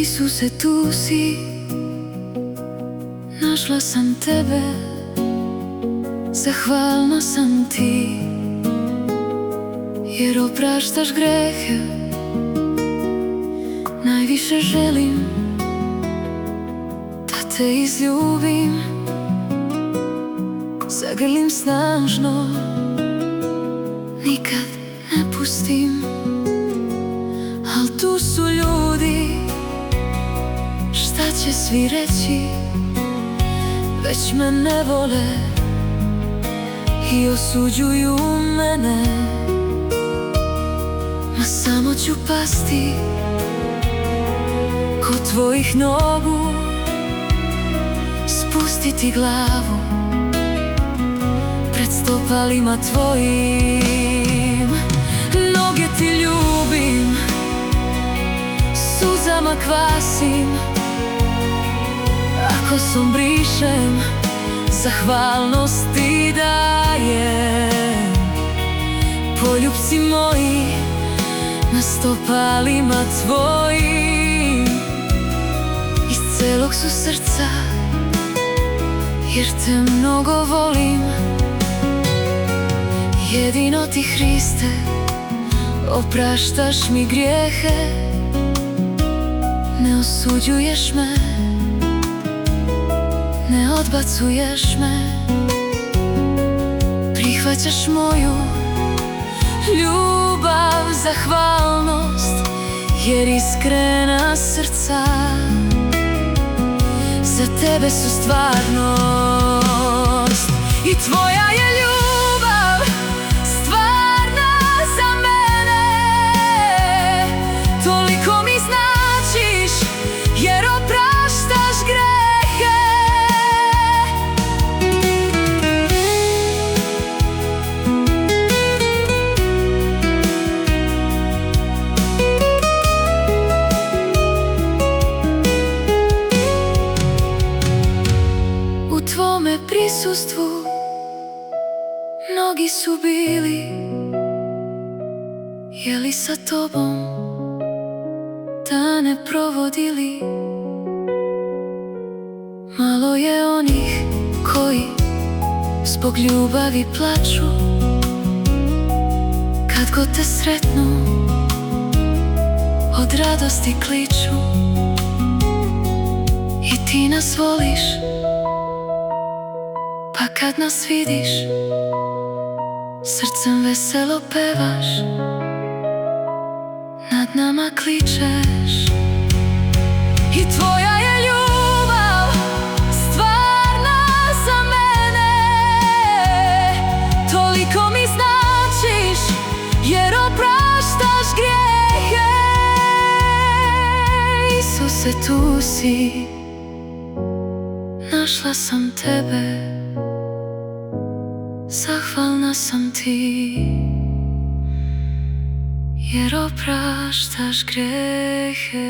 Isuse, tu si, našla sam tebe, zahvalna sam ti, jer opraštaš grehe. Najviše želim da te izljubim, zagrlim snažno, nikad ne pustim. Al tu su ljudi, šta će svi reći, već me ne vole i osuđuju mene. Ma samo ću pasti kod tvojih nogu, spustiti glavu pred stopalima tvojim. Noge ti ljubim, suzama kvasim, ako som brišem, zahvalnost ti dajem. Poljupci moji na stopalima tvojim, iz celog su srca, jer te mnogo volim. Jedino ti, Hriste, opraštaš mi grijehe, ne osuđuješ me, ne odbacuješ me, prihvaćaš moju ljubav, zahvalnost, jer iskrena srca za tebe su stvarnost. I tvoja je ljubav stvarna za mene, toliko mi značiš, jer opraštaš grehe. U tvome prisustvu mnogi su bili, jeli sa tobom dane provodili. Malo je onih koji zbog ljubavi plaču, kad god te sretnu od radosti kliču. I ti nas voliš, pa kad nas vidiš, srcem veselo pevaš, nad nama kličeš. I tvoja je ljubav stvarna za mene, toliko mi značiš, jer opraštaš grijehe. Isuse, tu si, našla sam tebe, zahvalna sam ti, jer opraštaš grehe.